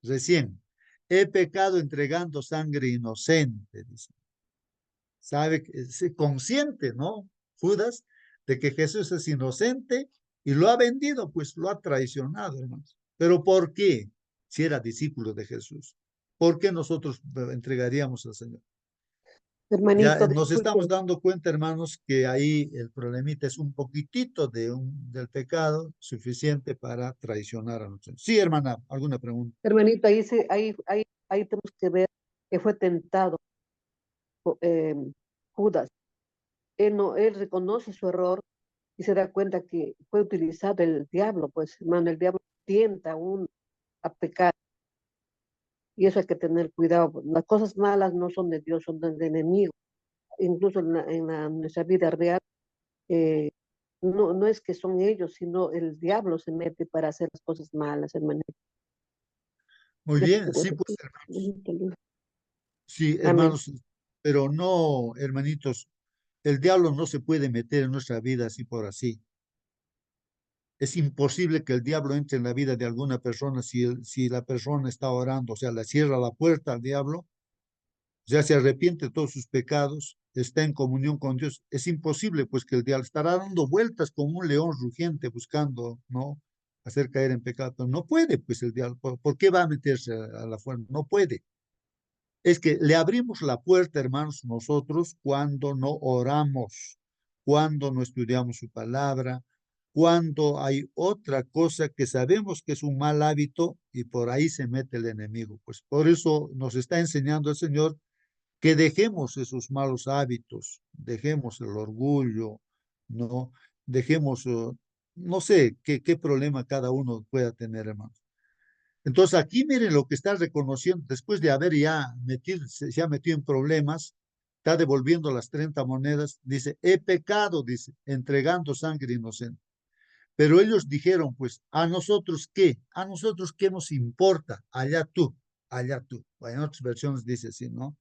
[SPEAKER 2] Recién. He pecado entregando sangre inocente, dice. Sabe, es consciente, ¿no? Judas, de que Jesús es inocente y lo ha vendido, pues lo ha traicionado, hermanos. ¿Pero por qué? Si era discípulo de Jesús. ¿Por qué nosotros entregaríamos al Señor? Ya
[SPEAKER 1] Hermanito,
[SPEAKER 2] nos estamos
[SPEAKER 1] disculpe,
[SPEAKER 2] dando cuenta, hermanos, que ahí el problemita es un poquitito del pecado suficiente para traicionar a nosotros. Sí, hermana, ¿alguna pregunta?
[SPEAKER 1] hermanito, ahí tenemos que ver que fue tentado eh, Judas. Él reconoce su error y se da cuenta que fue utilizado el diablo, pues, hermano, el diablo tienta a uno a pecar y eso hay que tener cuidado. Las cosas malas no son de Dios, son del enemigo. Incluso nuestra vida real, eh, no es que son ellos, sino el diablo se mete para hacer las cosas malas, hermanito.
[SPEAKER 2] Muy
[SPEAKER 1] Yo
[SPEAKER 2] bien,
[SPEAKER 1] creo
[SPEAKER 2] sí,
[SPEAKER 1] que
[SPEAKER 2] pues,
[SPEAKER 1] sí.
[SPEAKER 2] hermanos.
[SPEAKER 1] Lindo.
[SPEAKER 2] Sí,
[SPEAKER 1] Amén.
[SPEAKER 2] hermanos, pero no, hermanitos, el diablo no se puede meter en nuestra vida así por así. Es imposible que el diablo entre en la vida de alguna persona si la persona está orando, o sea, le cierra la puerta al diablo, ya se arrepiente de todos sus pecados, está en comunión con Dios. Es imposible, pues, que el diablo estará dando vueltas como un león rugiente buscando, ¿no? Hacer caer en pecado. Pero no puede, pues, el diablo. ¿Por qué va a meterse a la fuerza? No puede. Es que le abrimos la puerta, hermanos, nosotros cuando no oramos, cuando no estudiamos su palabra, cuando hay otra cosa que sabemos que es un mal hábito y por ahí se mete el enemigo. Pues por eso nos está enseñando el Señor que dejemos esos malos hábitos, dejemos el orgullo, ¿no? Dejemos, no sé qué problema cada uno pueda tener, hermano. Entonces aquí miren lo que está reconociendo, después de haber ya metido, se ha metido en problemas, está devolviendo las 30 monedas, dice, he pecado, dice, entregando sangre inocente. Pero ellos dijeron, pues, ¿a nosotros qué? ¿A nosotros qué nos importa? Allá tú, allá tú. En otras versiones dice así, ¿no?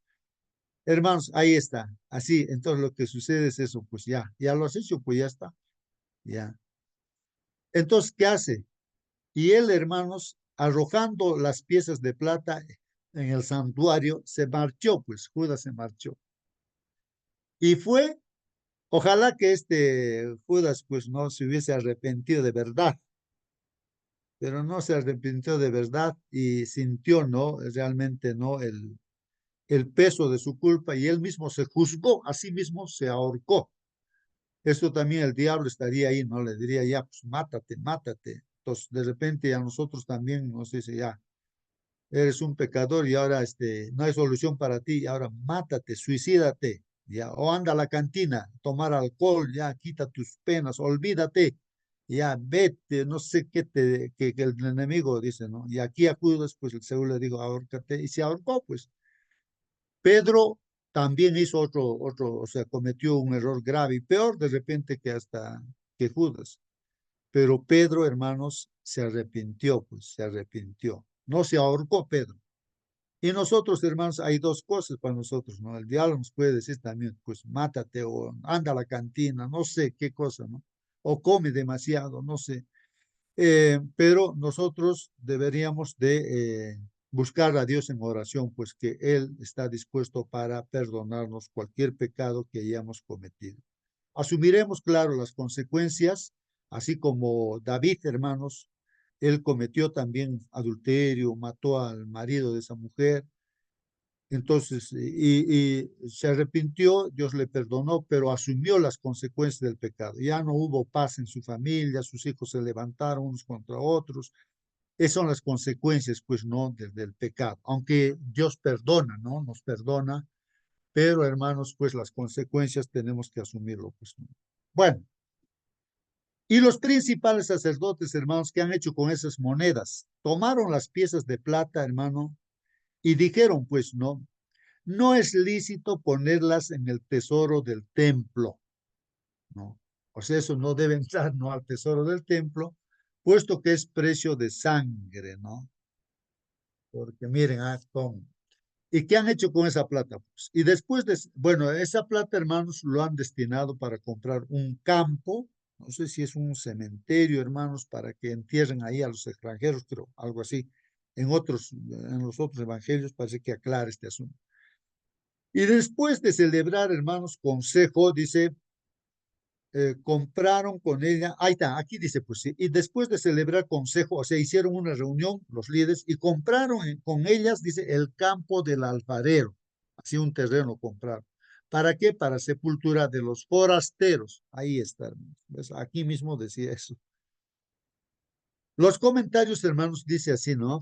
[SPEAKER 2] Hermanos, ahí está. Así, entonces lo que sucede es eso, pues ya lo has hecho, pues ya está. Ya. Entonces, ¿qué hace? Y él, hermanos, arrojando las piezas de plata en el santuario, se marchó, pues Judas se marchó. Y fue, ojalá que este Judas, pues no se hubiese arrepentido de verdad, pero no se arrepintió de verdad y sintió, ¿no? Realmente, ¿no? El peso de su culpa y él mismo se juzgó, a sí mismo se ahorcó. Esto también el diablo estaría ahí, ¿no? Le diría, ya, pues mátate, mátate. Entonces, de repente a nosotros también nos dice, ya, eres un pecador y ahora no hay solución para ti, y ahora mátate, suicídate, ya, o anda a la cantina, tomar alcohol, ya, quita tus penas, olvídate, ya vete, no sé qué que el enemigo dice, ¿no? Y aquí a Judas, pues el Señor le dijo, ahórcate, y se ahorcó, pues. Pedro también hizo o sea, cometió un error grave y peor de repente que Judas. Pero Pedro, hermanos, se arrepintió, pues se arrepintió. No se ahorcó Pedro. Y nosotros, hermanos, hay dos cosas para nosotros, ¿no? El diablo nos puede decir también, pues mátate o anda a la cantina, no sé qué cosa, ¿no? O come demasiado, no sé. Pero nosotros deberíamos de buscar a Dios en oración, pues que Él está dispuesto para perdonarnos cualquier pecado que hayamos cometido. Asumiremos, claro, las consecuencias, así como David, hermanos, él cometió también adulterio, mató al marido de esa mujer, entonces, y se arrepintió, Dios le perdonó, pero asumió las consecuencias del pecado. Ya no hubo paz en su familia, sus hijos se levantaron unos contra otros. Esas son las consecuencias, pues, ¿no? Del pecado. Aunque Dios perdona, ¿no? Nos perdona, pero hermanos, pues las consecuencias tenemos que asumirlo, pues, ¿no? Bueno, y los principales sacerdotes, hermanos, ¿qué han hecho con esas monedas? Tomaron las piezas de plata, hermano, y dijeron, pues, ¿no? No es lícito ponerlas en el tesoro del templo, ¿no? O sea, eso no debe entrar, ¿no? Al tesoro del templo, puesto que es precio de sangre, ¿no? Porque miren, ¿cómo? ¿Y qué han hecho con esa plata? Pues, y después de, bueno, esa plata, hermanos, lo han destinado para comprar un campo, no sé si es un cementerio, hermanos, para que entierren ahí a los extranjeros, pero algo así. En los otros evangelios parece que aclara este asunto. Y después de celebrar, hermanos, consejo, dice, compraron con ella, ahí está, aquí dice, pues sí, y después de celebrar consejo, o sea, hicieron una reunión los líderes y compraron con ellas, dice, el campo del alfarero, así un terreno compraron. ¿Para qué? Para sepultura de los forasteros. Ahí está, hermanos. ¿Ves? Aquí mismo decía eso. Los comentarios, hermanos, dice así, ¿no?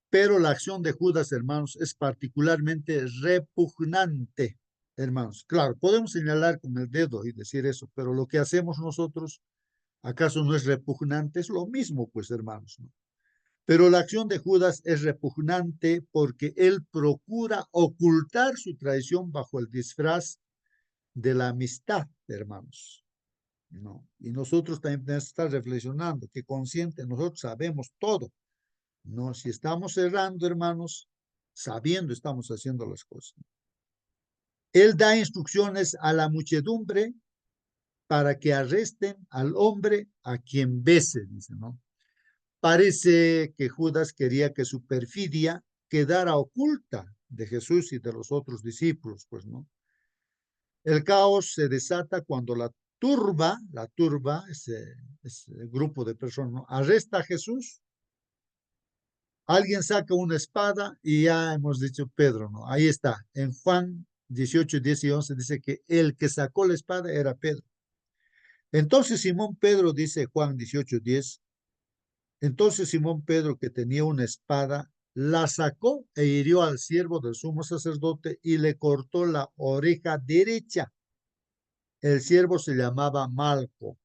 [SPEAKER 2] Pero la acción de Judas, hermanos, es particularmente repugnante, hermanos. Claro, podemos señalar con el dedo y decir eso, pero lo que hacemos nosotros, ¿acaso no es repugnante? Es lo mismo, pues, hermanos, ¿no? Pero la acción de Judas es repugnante porque él procura ocultar su traición bajo el disfraz de la amistad, hermanos. No. Y nosotros también tenemos que estar reflexionando, que consciente, nosotros sabemos todo. No, si estamos errando, hermanos, sabiendo estamos haciendo las cosas. Él da instrucciones a la muchedumbre para que arresten al hombre a quien bese, dice, ¿no? Parece que Judas quería que su perfidia quedara oculta de Jesús y de los otros discípulos, pues, ¿no? El caos se desata cuando la turba, ese grupo de personas, ¿no? Arresta a Jesús. Alguien saca una espada y ya hemos dicho Pedro, ¿no? Ahí está. En Juan 18, 10 y 11 dice que el que sacó la espada era Pedro. Entonces Simón Pedro, dice Juan 18, 10, entonces Simón Pedro, que tenía una espada, la sacó e hirió al siervo del sumo sacerdote y le cortó la oreja derecha. El siervo se llamaba Malco.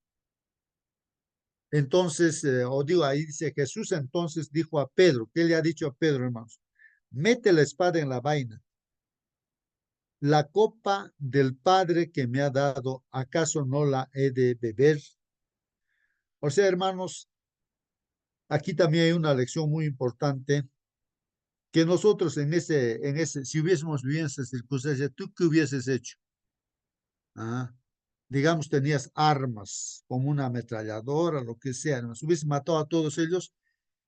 [SPEAKER 2] Entonces, ahí dice Jesús entonces dijo a Pedro, ¿qué le ha dicho a Pedro, hermanos? Mete la espada en la vaina. La copa del Padre que me ha dado, ¿acaso no la he de beber? O sea, hermanos, aquí también hay una lección muy importante que nosotros si hubiésemos vivido en esa circunstancia, ¿tú qué hubieses hecho? Ah, digamos, tenías armas, como una ametralladora, lo que sea, hermanos, hubieses matado a todos ellos.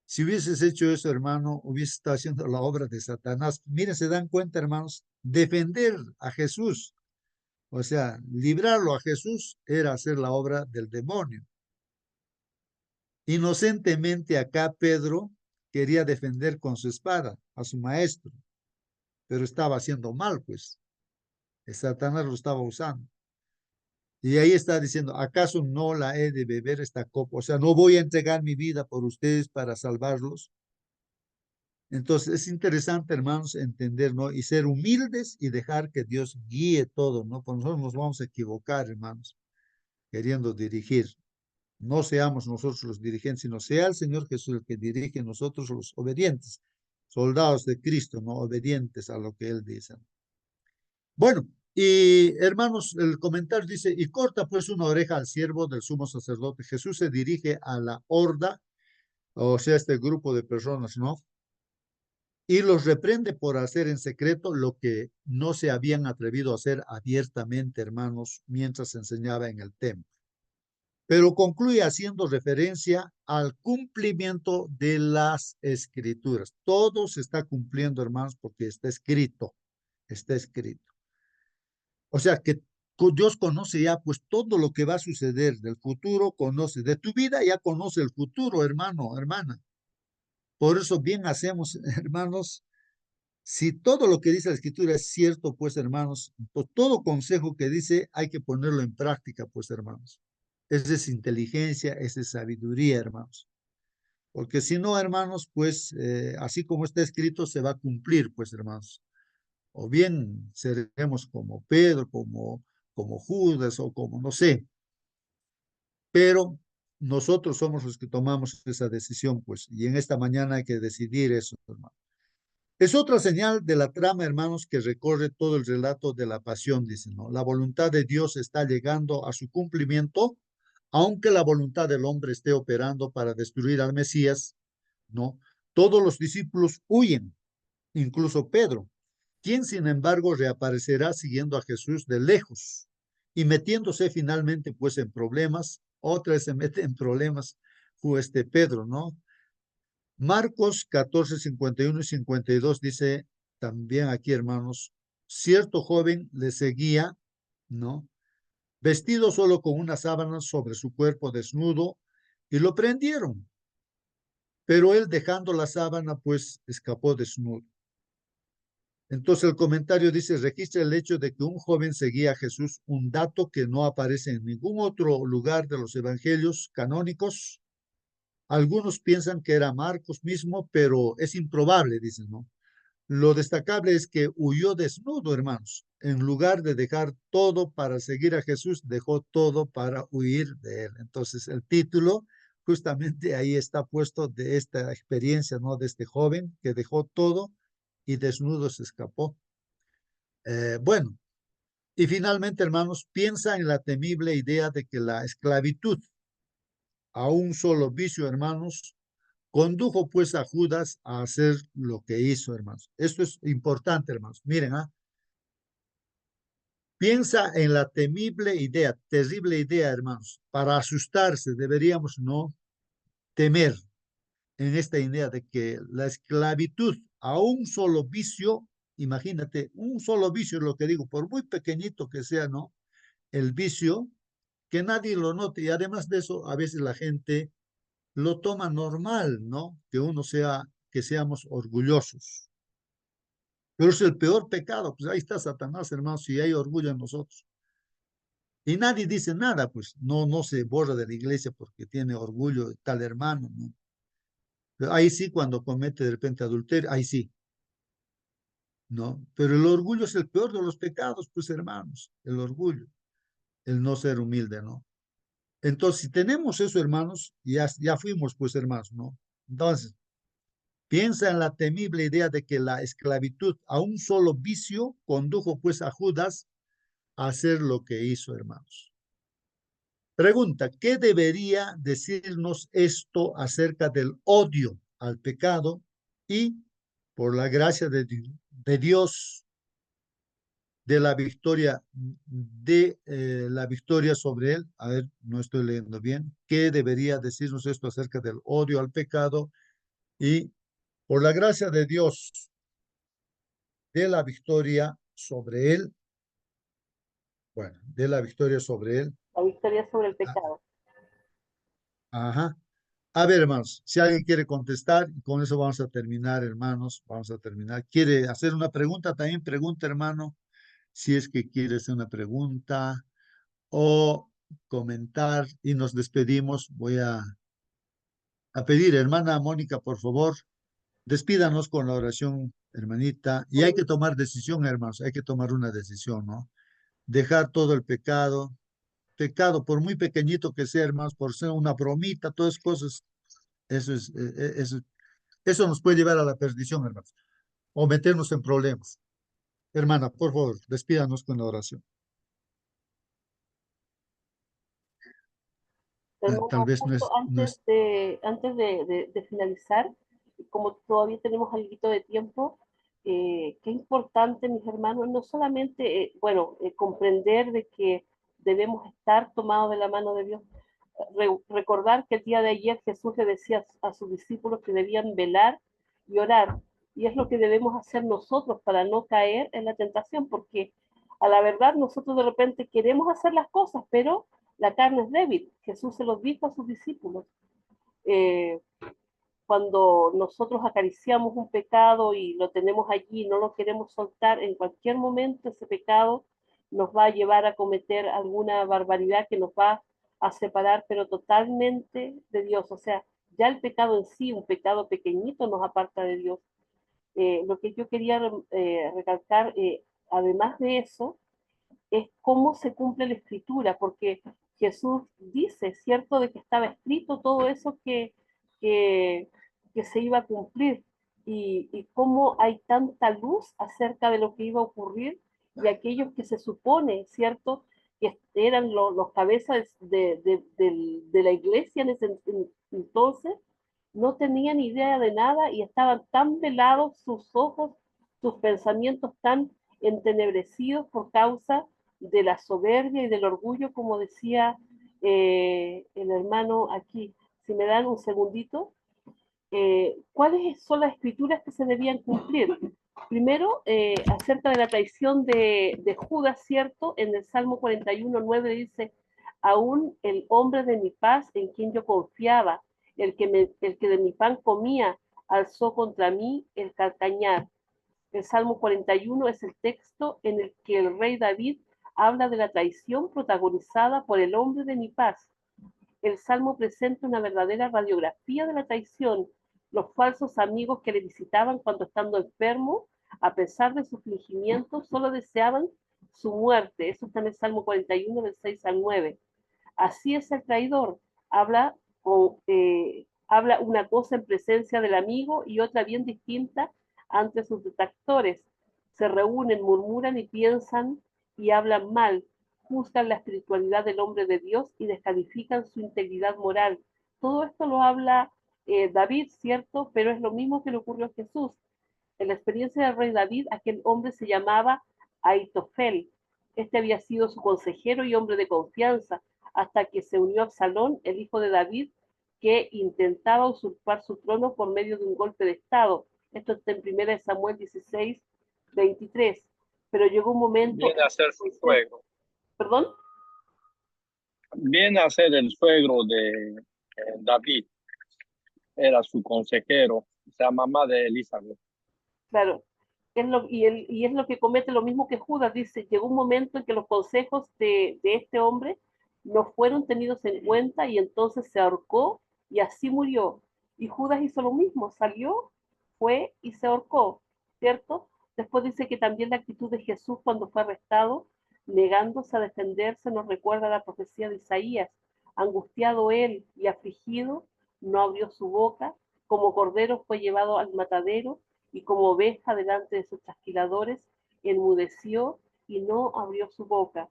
[SPEAKER 2] Si hubieses hecho eso, hermano, hubieses estado haciendo la obra de Satanás. Miren, se dan cuenta, hermanos, defender a Jesús, o sea, librarlo a Jesús era hacer la obra del demonio. Inocentemente acá Pedro quería defender con su espada a su maestro, pero estaba haciendo mal, pues. Satanás lo estaba usando. Y ahí está diciendo, ¿acaso no la he de beber esta copa? O sea, no voy a entregar mi vida por ustedes para salvarlos. Entonces es interesante, hermanos, entender, ¿no? Y ser humildes y dejar que Dios guíe todo, ¿no? Porque nosotros nos vamos a equivocar, hermanos, queriendo dirigir. No seamos nosotros los dirigentes, sino sea el Señor Jesús el que dirige, nosotros los obedientes, soldados de Cristo, no obedientes a lo que Él dice. Bueno, y hermanos, el comentario dice, y corta pues una oreja al siervo del sumo sacerdote. Jesús se dirige a la horda, o sea, este grupo de personas, ¿no? Y los reprende por hacer en secreto lo que no se habían atrevido a hacer abiertamente, hermanos, mientras enseñaba en el templo. Pero concluye haciendo referencia al cumplimiento de las escrituras. Todo se está cumpliendo, hermanos, porque está escrito, está escrito. O sea que Dios conoce ya pues todo lo que va a suceder del futuro, conoce de tu vida, ya conoce el futuro, hermano, hermana. Por eso bien hacemos, hermanos, si todo lo que dice la escritura es cierto, pues hermanos, pues, todo consejo que dice hay que ponerlo en práctica, pues hermanos. Esa es inteligencia, esa es sabiduría, hermanos. Porque si no, hermanos, pues así como está escrito, se va a cumplir, pues hermanos. O bien seremos como Pedro, como Judas o como no sé. Pero nosotros somos los que tomamos esa decisión, pues. Y en esta mañana hay que decidir eso, hermanos. Es otra señal de la trama, hermanos, que recorre todo el relato de la pasión, dice, ¿no? La voluntad de Dios está llegando a su cumplimiento, aunque la voluntad del hombre esté operando para destruir al Mesías, ¿no? Todos los discípulos huyen, incluso Pedro, quien sin embargo reaparecerá siguiendo a Jesús de lejos y metiéndose finalmente pues en problemas, otra vez se mete en problemas, fue este Pedro, ¿no? Marcos 14, 51 y 52 dice también aquí, hermanos, cierto joven le seguía, ¿no? Vestido solo con una sábana sobre su cuerpo desnudo, y lo prendieron. Pero él, dejando la sábana, pues escapó desnudo. Entonces el comentario dice, registra el hecho de que un joven seguía a Jesús, un dato que no aparece en ningún otro lugar de los evangelios canónicos. Algunos piensan que era Marcos mismo, pero es improbable, dicen, ¿no? Lo destacable es que huyó desnudo, hermanos. En lugar de dejar todo para seguir a Jesús, dejó todo para huir de él. Entonces, el título justamente ahí está puesto de esta experiencia, ¿no? De este joven que dejó todo y desnudo se escapó. Bueno, y finalmente, hermanos, piensa en la temible idea de que la esclavitud a un solo vicio, hermanos, condujo pues a Judas a hacer lo que hizo, hermanos. Esto es importante, hermanos. Miren, piensa en la temible idea, terrible idea, hermanos. Para asustarse deberíamos no temer en esta idea de que la esclavitud a un solo vicio, imagínate, un solo vicio es lo que digo, por muy pequeñito que sea, ¿no? El vicio, que nadie lo note. Y además de eso, a veces la gente lo toma normal, ¿no? Que uno sea, que seamos orgullosos. Pero es el peor pecado, pues ahí está Satanás, hermanos, si hay orgullo en nosotros. Y nadie dice nada, pues no se borra de la iglesia porque tiene orgullo de tal hermano, ¿no? Pero ahí sí, cuando comete de repente adulterio, ahí sí, ¿no? Pero el orgullo es el peor de los pecados, pues hermanos, el orgullo, el no ser humilde, ¿no? Entonces, si tenemos eso, hermanos, ya fuimos, pues hermanos, ¿no? Entonces, piensa en la temible idea de que la esclavitud a un solo vicio condujo pues a Judas a hacer lo que hizo, hermanos. Pregunta, ¿qué debería decirnos esto acerca del odio al pecado y, por la gracia de Dios, de la victoria sobre él? A ver, no estoy leyendo bien. ¿Qué debería decirnos esto acerca del odio al pecado y, por la gracia de Dios, de la victoria sobre él? Bueno, de la victoria sobre él.
[SPEAKER 4] La victoria sobre el
[SPEAKER 2] Ah,
[SPEAKER 4] pecado.
[SPEAKER 2] ajá. A ver, hermanos, si alguien quiere contestar, y con eso vamos a terminar, hermanos, vamos a terminar. ¿Quiere hacer una pregunta? También pregunta, hermano, si es que quiere hacer una pregunta o comentar y nos despedimos. Voy a pedir, hermana Mónica, por favor, despídanos con la oración, hermanita. Y hay que tomar decisión, hermanos, hay que tomar una decisión, ¿no? Dejar todo el pecado, pecado, por muy pequeñito que sea, hermanos, por ser una bromita, todas cosas, eso es, eso nos puede llevar a la perdición, hermanos, o meternos en problemas. Hermana, por favor, despídanos con la oración. Tal
[SPEAKER 4] Hermano,
[SPEAKER 2] vez
[SPEAKER 4] justo
[SPEAKER 2] no es,
[SPEAKER 4] antes de finalizar, como todavía tenemos algo de tiempo, qué importante, mis hermanos, no solamente, bueno, comprender de que debemos estar tomados de la mano de Dios, recordar que el día de ayer Jesús le decía a sus discípulos que debían velar y orar, y es lo que debemos hacer nosotros para no caer en la tentación, porque a la verdad nosotros de repente queremos hacer las cosas, pero la carne es débil. Jesús se los dijo a sus discípulos. Eh, Cuando nosotros acariciamos un pecado y lo tenemos allí, no lo queremos soltar, en cualquier momento ese pecado nos va a llevar a cometer alguna barbaridad que nos va a separar, pero totalmente de Dios. O sea, ya el pecado en sí, un pecado pequeñito, nos aparta de Dios. Lo que yo quería recalcar, además de eso, es cómo se cumple la escritura, porque Jesús dice, ¿cierto?, de que estaba escrito todo eso que, que se iba a cumplir y cómo hay tanta luz acerca de lo que iba a ocurrir y aquellos que se supone, ¿cierto?, que eran los cabezas de la iglesia en ese entonces, no tenían idea de nada y estaban tan velados sus ojos, sus pensamientos tan entenebrecidos por causa de la soberbia y del orgullo, como decía el hermano aquí. Si me dan un segundito, ¿cuáles son las escrituras que se debían cumplir? Primero, acerca de la traición de Judas, ¿cierto? En el Salmo 41:9 dice, aún el hombre de mi paz en quien yo confiaba, el que de mi pan comía, alzó contra mí el calcañar. El Salmo 41 es el texto en el que el rey David habla de la traición protagonizada por el hombre de mi paz. El Salmo presenta una verdadera radiografía de la traición, los falsos amigos que le visitaban cuando estando enfermo, a pesar de su fingimiento, solo deseaban su muerte. Eso está en el Salmo 41, del 6 al 9. Así es el traidor, habla, habla una cosa en presencia del amigo y otra bien distinta ante sus detractores. Se reúnen, murmuran y piensan y hablan mal, juzgan la espiritualidad del hombre de Dios y descalifican su integridad moral. Todo esto lo habla David, ¿cierto? Pero es lo mismo que le ocurrió a Jesús. En la experiencia del rey David, aquel hombre se llamaba Aitofel. Este había sido su consejero y hombre de confianza, hasta que se unió a Absalón, el hijo de David, que intentaba usurpar su trono por medio de un golpe de estado. Esto está en 1 Samuel 16:23. Pero llegó un momento...
[SPEAKER 7] Viene a ser su suegro.
[SPEAKER 4] ¿Perdón?
[SPEAKER 7] Viene a ser el suegro de David. Era su consejero, o sea, mamá de Elizabeth.
[SPEAKER 4] Claro. Y es lo que comete lo mismo que Judas, dice, llegó un momento en que los consejos de este hombre no fueron tenidos en cuenta y entonces se ahorcó y así murió. Y Judas hizo lo mismo, salió, fue y se ahorcó, ¿cierto? Después dice que también la actitud de Jesús cuando fue arrestado, negándose a defenderse, nos recuerda la profecía de Isaías. Angustiado él y afligido, no abrió su boca, como cordero fue llevado al matadero y como oveja delante de sus trasquiladores, enmudeció y no abrió su boca.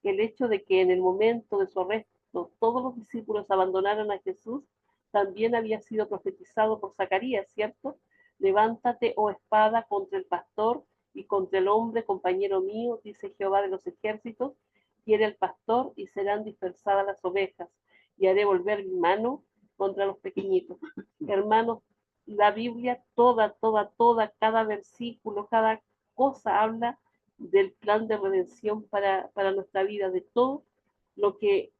[SPEAKER 4] El hecho de que en el momento de su arresto todos los discípulos abandonaran a Jesús también había sido profetizado por Zacarías, ¿cierto? Levántate, oh espada, contra el pastor y contra el hombre, compañero mío, dice Jehová de los ejércitos, quiere el pastor y serán dispersadas las ovejas, y haré volver mi mano contra los pequeñitos. Hermanos, la Biblia, toda, cada versículo, cada cosa habla del plan de redención para nuestra vida, de todo lo que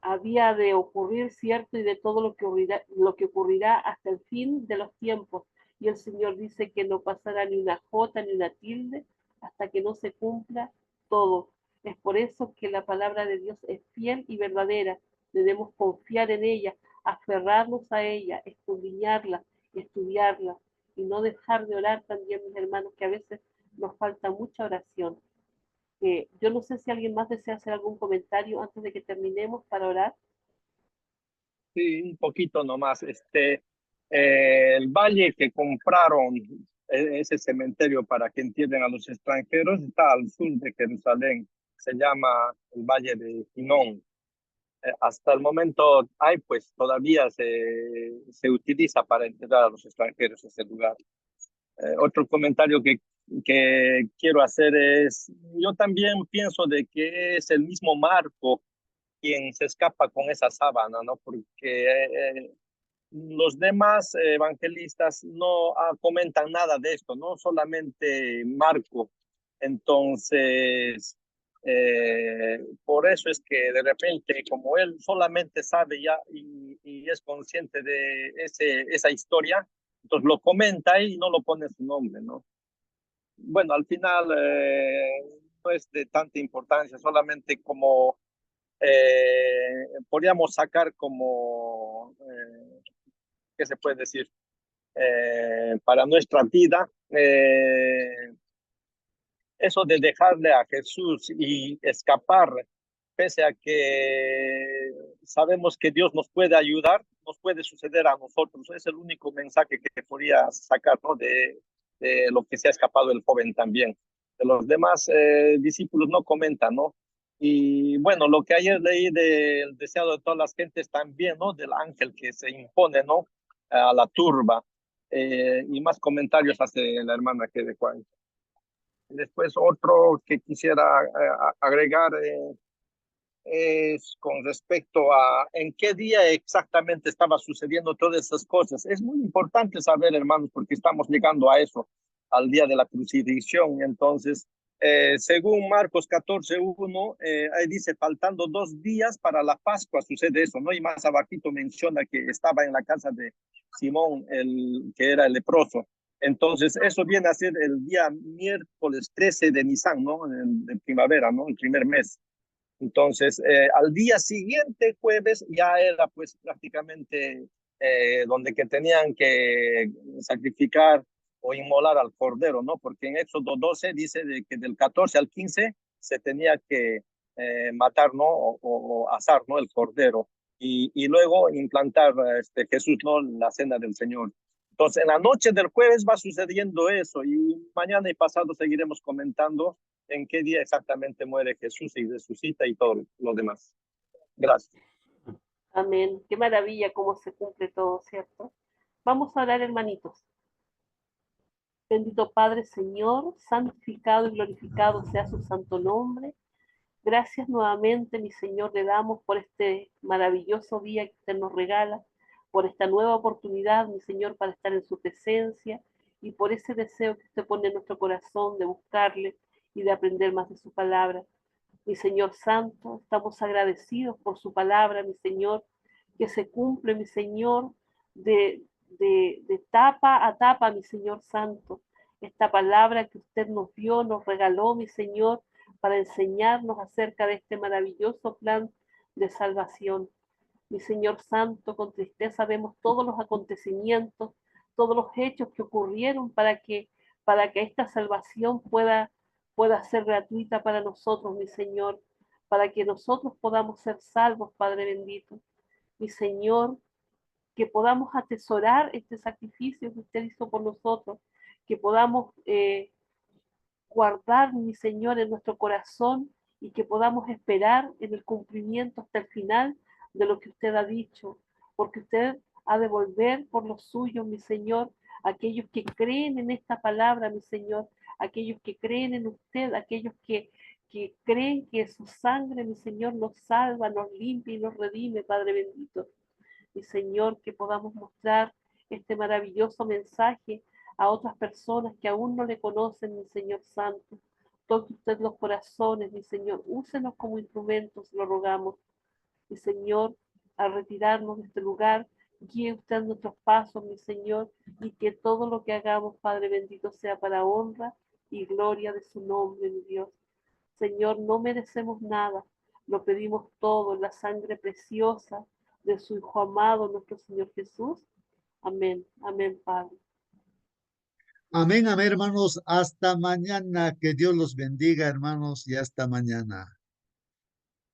[SPEAKER 4] había de ocurrir, ¿cierto? Y de todo lo que ocurrirá hasta el fin de los tiempos. Y el Señor dice que no pasará ni una jota ni una tilde hasta que no se cumpla todo. Es por eso que la palabra de Dios es fiel y verdadera. Debemos confiar en ella, aferrarnos a ella, escudriñarla, estudiarla y no dejar de orar también, mis hermanos, que a veces nos falta mucha oración. Yo no sé si alguien más desea hacer algún comentario antes de que terminemos para orar.
[SPEAKER 7] Sí, un poquito nomás. El valle que compraron, ese cementerio para que entierren a los extranjeros, está al sur de Jerusalén. Se llama el Valle de Hinnom. Hasta el momento hay, pues todavía se utiliza para enterrar a los extranjeros ese lugar. Otro comentario que quiero hacer es, yo también pienso de que es el mismo Marco quien se escapa con esa sábana, ¿no? Porque los demás evangelistas no comentan nada de esto, ¿no? Solamente Marco. Entonces, por eso es que de repente, como él solamente sabe ya y es consciente de esa historia, entonces lo comenta y no lo pone su nombre, ¿no? Bueno, al final no es de tanta importancia, solamente como podríamos sacar como, ¿qué se puede decir? Para nuestra vida, eso de dejarle a Jesús y escapar, pese a que sabemos que Dios nos puede ayudar, nos puede suceder a nosotros. Es el único mensaje que podría sacar, ¿no? De lo que se ha escapado el joven también. De los demás discípulos no comentan, ¿no? Y bueno, lo que ayer leí del deseado de todas las gentes también, ¿no? Del ángel que se impone, ¿no? A la turba. Y más comentarios hace la hermana que de Juan. Después otro que quisiera agregar es con respecto a en qué día exactamente estaba sucediendo todas esas cosas. Es muy importante saber, hermanos, porque estamos llegando a eso, al día de la crucifixión. Entonces, según Marcos 14:1, ahí dice, faltando 2 días para la Pascua, sucede eso, ¿no? Y más abajito menciona que estaba en la casa de Simón, que era el leproso. Entonces, eso viene a ser el día miércoles 13 de Nisan, ¿no? De primavera, ¿no? El primer mes. Entonces, al día siguiente, jueves, ya era pues prácticamente donde que tenían que sacrificar o inmolar al cordero, ¿no? Porque en Éxodo 12 dice de que del 14 al 15 se tenía que matar, ¿no? O asar, ¿no? El cordero. Y luego implantar Jesús, ¿no? La cena del Señor. Entonces, en la noche del jueves va sucediendo eso y mañana y pasado seguiremos comentando en qué día exactamente muere Jesús y resucita y todo lo demás. Gracias.
[SPEAKER 4] Amén. Qué maravilla cómo se cumple todo, ¿cierto? Vamos a orar, hermanitos. Bendito Padre, Señor, santificado y glorificado sea su santo nombre. Gracias nuevamente, mi Señor, le damos por este maravilloso día que usted nos regala, por esta nueva oportunidad, mi Señor, para estar en su presencia y por ese deseo que usted pone en nuestro corazón de buscarle y de aprender más de su palabra. Mi Señor Santo, estamos agradecidos por su palabra, mi Señor, que se cumple, mi Señor, de tapa a tapa, mi Señor Santo. Esta palabra que usted nos dio, nos regaló, mi Señor, para enseñarnos acerca de este maravilloso plan de salvación. Mi Señor Santo, con tristeza vemos todos los acontecimientos, todos los hechos que ocurrieron para que esta salvación pueda ser gratuita para nosotros, mi Señor, para que nosotros podamos ser salvos, Padre bendito. Mi Señor, que podamos atesorar este sacrificio que usted hizo por nosotros, que podamos guardar, mi Señor, en nuestro corazón y que podamos esperar en el cumplimiento hasta el final de lo que usted ha dicho, porque usted ha de volver por los suyos, mi Señor, aquellos que creen en esta palabra, mi Señor, aquellos que creen en usted, aquellos que creen que su sangre, mi Señor, nos salva, nos limpia y nos redime, Padre bendito. Mi Señor, que podamos mostrar este maravilloso mensaje a otras personas que aún no le conocen, mi Señor Santo. Toque usted los corazones, mi Señor. Úsenos como instrumentos, lo rogamos. Mi Señor, al retirarnos de este lugar, guíe usted nuestros pasos, mi Señor, y que todo lo que hagamos, Padre bendito, sea para honra y gloria de su nombre, mi Dios. Señor, no merecemos nada, lo pedimos todo en la sangre preciosa de su Hijo amado, nuestro Señor Jesús. Amén, amén, Padre.
[SPEAKER 2] Amén, amén, hermanos. Hasta mañana. Que Dios los bendiga, hermanos, y hasta mañana.